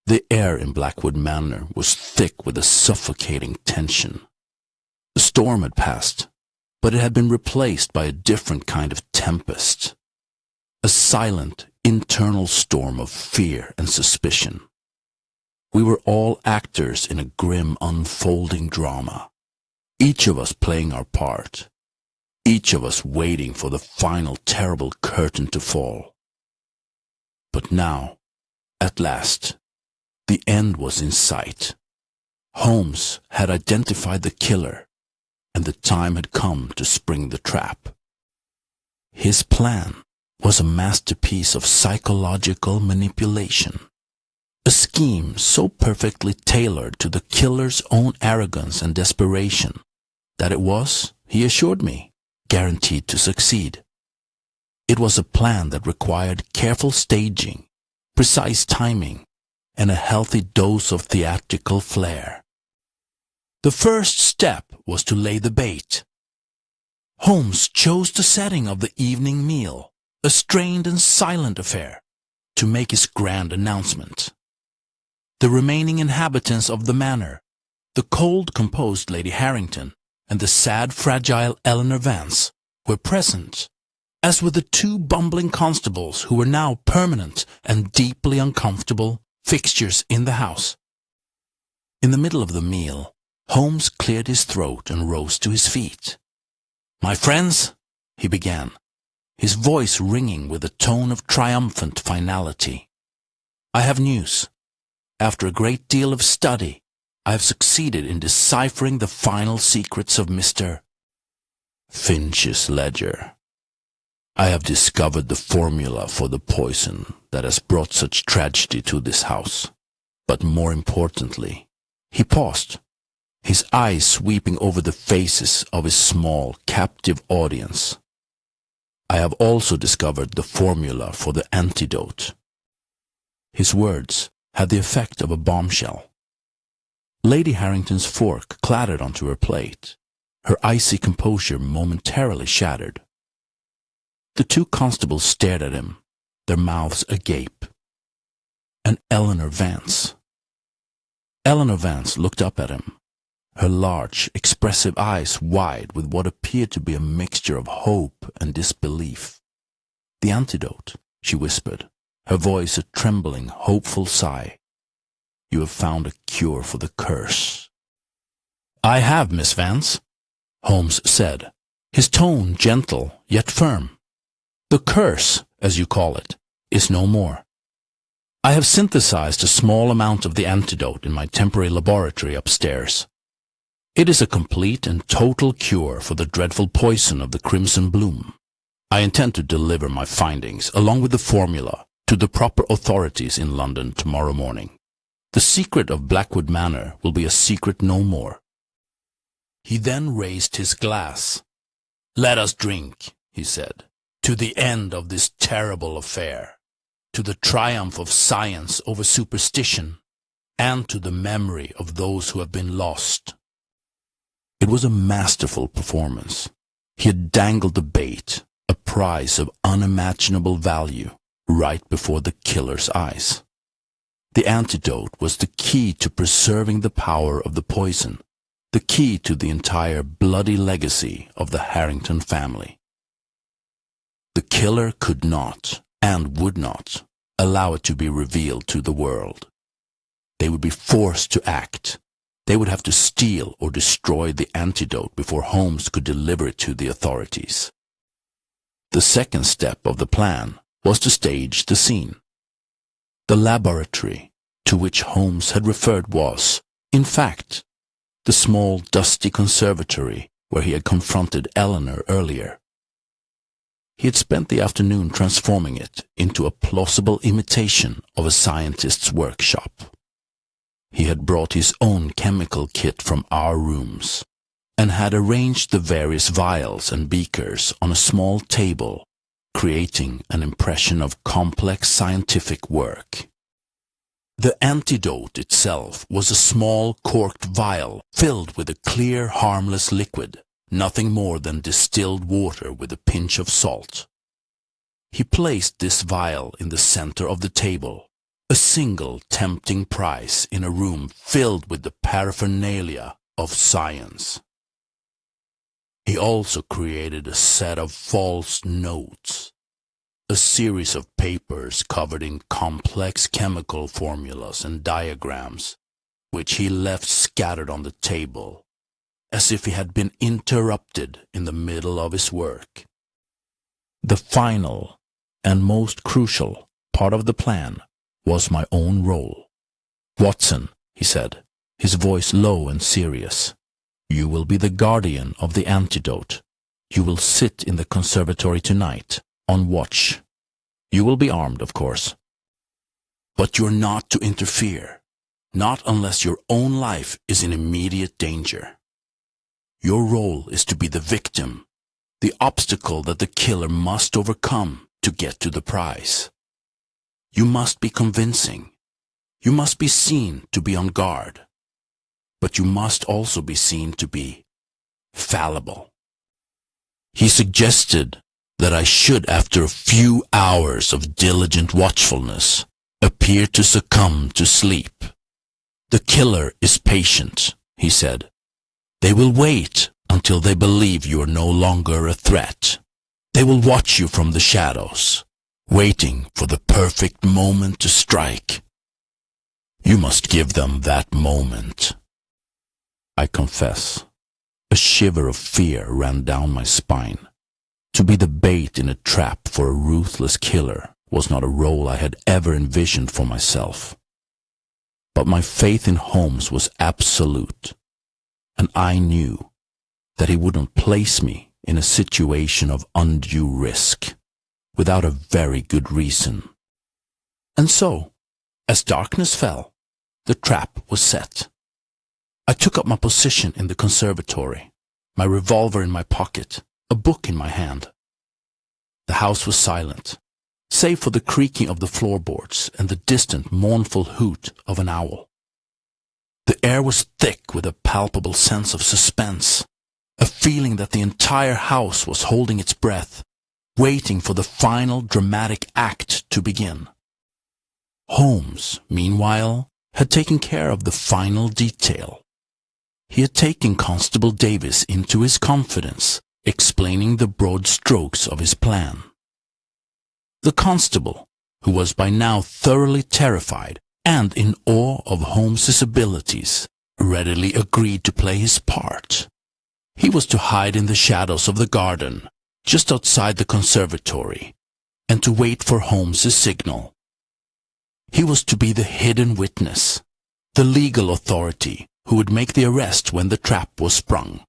The air in Blackwood Manor was thick with a suffocating tension. The storm had passed, but it had been replaced by a different kind of tempest. A silent, internal storm of fear and suspicion. We were all actors in a grim, unfolding drama, each of us playing our part, each of us waiting for the final terrible curtain to fall. But now, at last, the end was in sight. Holmes had identified the killer, and the time had come to spring the trap. His plan was a masterpiece of psychological manipulation, a scheme so perfectly tailored to the killer's own arrogance and desperation that it was, he assured me, guaranteed to succeed. It was a plan that required careful staging, precise timing, and a healthy dose of theatrical flair. The first step was to lay the bait. Holmes chose the setting of the evening meal, a strained and silent affair, to make his grand announcement. The remaining inhabitants of the manor, the cold, composed Lady Harrington and the sad, fragile Eleanor Vance, were present, as were the two bumbling constables who were now permanent and deeply uncomfortable fixtures in the house. In the middle of the meal, Holmes cleared his throat and rose to his feet. "My friends," he began, his voice ringing with a tone of triumphant finality, "I have news. After a great deal of study, I have succeeded in deciphering the final secrets of Mr. Finch's ledger. I have discovered the formula for the poison that has brought such tragedy to this house. But more importantly," he paused, his eyes sweeping over the faces of his small, captive audience, "I have also discovered the formula for the antidote." His words had the effect of a bombshell. Lady Harrington's fork clattered onto her plate, her icy composure momentarily shattered. The two constables stared at him, their mouths agape. And Eleanor Vance. Eleanor Vance looked up at him, her large, expressive eyes wide with what appeared to be a mixture of hope and disbelief. "The antidote," she whispered, her voice a trembling, hopeful sigh. "You have found a cure for the curse." "I have, Miss Vance," Holmes said, his tone gentle yet firm. "The curse, as you call it, is no more. I have synthesized a small amount of the antidote in my temporary laboratory upstairs. It is a complete and total cure for the dreadful poison of the crimson bloom. I intend to deliver my findings, along with the formula, to the proper authorities in London tomorrow morning. The secret of Blackwood Manor will be a secret no more." He then raised his glass. "Let us drink," he said, "to the end of this terrible affair, to the triumph of science over superstition, and to the memory of those who have been lost." It was a masterful performance. He had dangled the bait, a prize of unimaginable value, right before the killer's eyes. The antidote was the key to preserving the power of the poison, the key to the entire bloody legacy of the Harrington family. The killer could not, and would not, allow it to be revealed to the world. They would be forced to act. They would have to steal or destroy the antidote before Holmes could deliver it to the authorities. The second step of the plan was to stage the scene. The laboratory to which Holmes had referred was, in fact, the small, dusty conservatory where he had confronted Eleanor earlier. He had spent the afternoon transforming it into a plausible imitation of a scientist's workshop. He had brought his own chemical kit from our rooms, and had arranged the various vials and beakers on a small table, creating an impression of complex scientific work. The antidote itself was a small corked vial filled with a clear, harmless liquid, nothing more than distilled water with a pinch of salt. He placed this vial in the center of the table, A single tempting prize in a room filled with the paraphernalia of science. He also created a set of false notes, a series of papers covered in complex chemical formulas and diagrams, which he left scattered on the table, as if he had been interrupted in the middle of his work. The final and most crucial part of the plan was my own role. "Watson," he said, his voice low and serious, "you will be the guardian of the antidote. You will sit in the conservatory tonight, on watch. You will be armed, of course. But you're not to interfere, not unless your own life is in immediate danger. Your role is to be the victim, the obstacle that the killer must overcome to get to the prize. You must be convincing. You must be seen to be on guard. But you must also be seen to be fallible." He suggested that I should, after a few hours of diligent watchfulness, appear to succumb to sleep. "The killer is patient," he said. "They will wait until they believe you are no longer a threat. They will watch you from the shadows, waiting for the perfect moment to strike. You must give them that moment." I confess, a shiver of fear ran down my spine. To be the bait in a trap for a ruthless killer was not a role I had ever envisioned for myself. But my faith in Holmes was absolute, and I knew that he wouldn't place me in a situation of undue risk without a very good reason. And so, as darkness fell, the trap was set. I took up my position in the conservatory, my revolver in my pocket, a book in my hand. The house was silent, save for the creaking of the floorboards and the distant mournful hoot of an owl. The air was thick with a palpable sense of suspense, a feeling that the entire house was holding its breath, waiting for the final dramatic act to begin. Holmes, meanwhile, had taken care of the final detail. He had taken Constable Davis into his confidence, explaining the broad strokes of his plan. The constable, who was by now thoroughly terrified and in awe of Holmes's abilities, readily agreed to play his part. He was to hide in the shadows of the garden, just outside the conservatory, and to wait for Holmes's signal. He was to be the hidden witness, the legal authority who would make the arrest when the trap was sprung.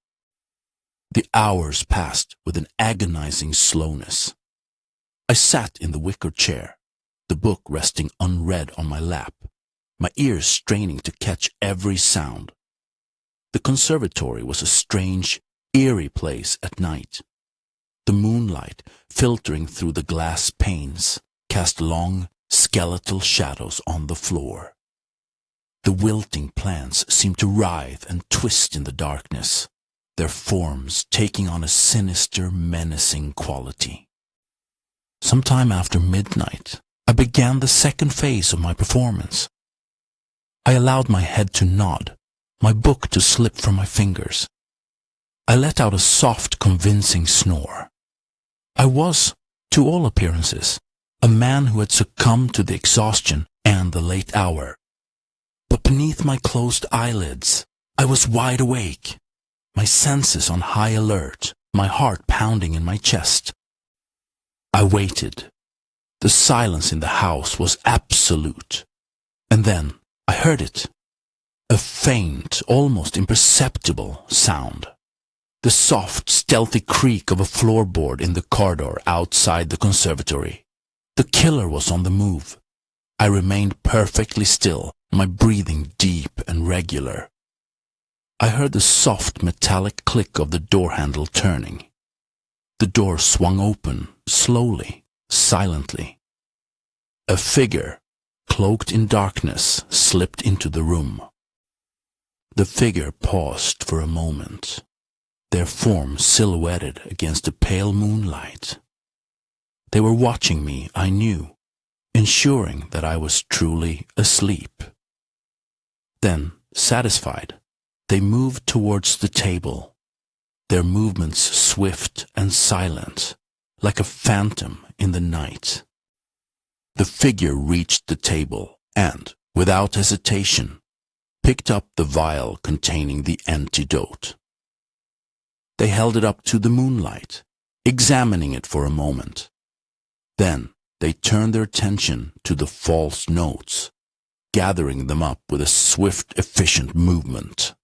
The hours passed with an agonizing slowness. I sat in the wicker chair, the book resting unread on my lap, my ears straining to catch every sound. The conservatory was a strange, eerie place at night. The moonlight, filtering through the glass panes, cast long, skeletal shadows on the floor. The wilting plants seemed to writhe and twist in the darkness, their forms taking on a sinister, menacing quality. Sometime after midnight, I began the second phase of my performance. I allowed my head to nod, my book to slip from my fingers. I let out a soft, convincing snore. I was, to all appearances, a man who had succumbed to the exhaustion and the late hour. But beneath my closed eyelids, I was wide awake, my senses on high alert, my heart pounding in my chest. I waited. The silence in the house was absolute. And then I heard it. A faint, almost imperceptible sound. The soft, stealthy creak of a floorboard in the corridor outside the conservatory. The killer was on the move. I remained perfectly still, my breathing deep and regular. I heard the soft metallic click of the door handle turning. The door swung open, slowly, silently. A figure, cloaked in darkness, slipped into the room. The figure paused for a moment, their form silhouetted against the pale moonlight. They were watching me, I knew, ensuring that I was truly asleep. Then, satisfied, they moved towards the table, their movements swift and silent, like a phantom in the night. The figure reached the table and, without hesitation, picked up the vial containing the antidote. They held it up to the moonlight, examining it for a moment. Then they turned their attention to the false notes, gathering them up with a swift, efficient movement.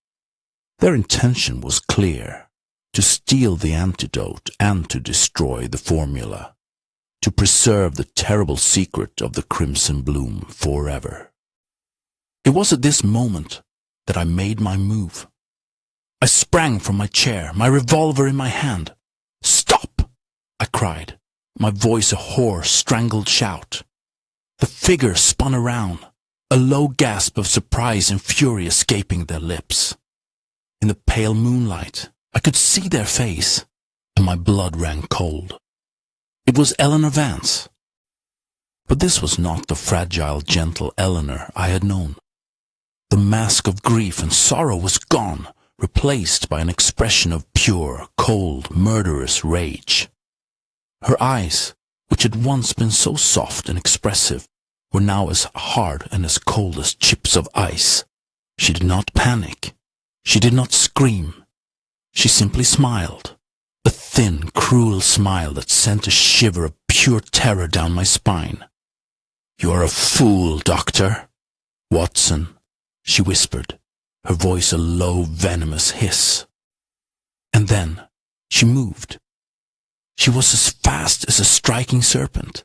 Their intention was clear: to steal the antidote and to destroy the formula, to preserve the terrible secret of the crimson bloom forever. It was at this moment that I made my move. I sprang from my chair, my revolver in my hand. "Stop!" I cried, my voice a hoarse, strangled shout. The figure spun around, a low gasp of surprise and fury escaping their lips. In the pale moonlight, I could see their face, and my blood ran cold. It was Eleanor Vance. But this was not the fragile, gentle Eleanor I had known. The mask of grief and sorrow was gone, replaced by an expression of pure, cold, murderous rage. Her eyes, which had once been so soft and expressive, were now as hard and as cold as chips of ice. She did not panic. She did not scream. She simply smiled, a thin, cruel smile that sent a shiver of pure terror down my spine. "You are a fool, Doctor. Watson," she whispered, her voice a low, venomous hiss. And then she moved. She was as fast as a striking serpent.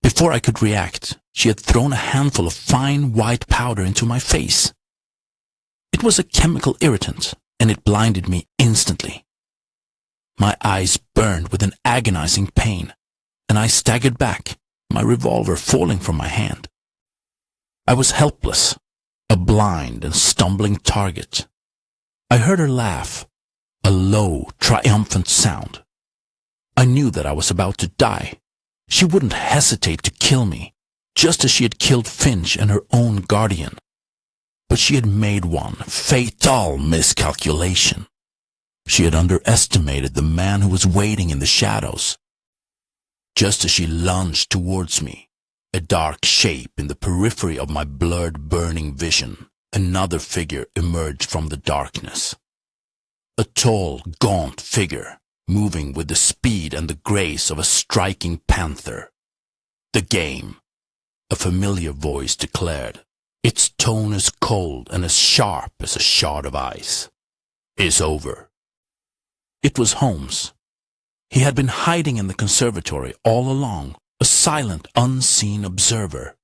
Before I could react, she had thrown a handful of fine white powder into my face. It was a chemical irritant, and it blinded me instantly. My eyes burned with an agonizing pain, and I staggered back, my revolver falling from my hand. I was helpless, a blind and stumbling target. I heard her laugh, a low, triumphant sound. I knew that I was about to die. She wouldn't hesitate to kill me, just as she had killed Finch and her own guardian. But she had made one fatal miscalculation. She had underestimated the man who was waiting in the shadows. Just as she lunged towards me, a dark shape in the periphery of my blurred, burning vision, another figure emerged from the darkness. A tall, gaunt figure, moving with the speed and the grace of a striking panther. "The game," a familiar voice declared, its tone as cold and as sharp as a shard of ice, "is over." It was Holmes. He had been hiding in the conservatory all along, a silent, unseen observer.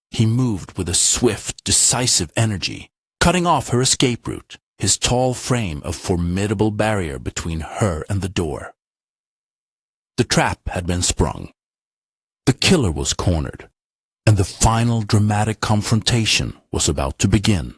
He moved with a swift, decisive energy, cutting off her escape route, his tall frame a formidable barrier between her and the door. The trap had been sprung. The killer was cornered, and the final dramatic confrontation was about to begin.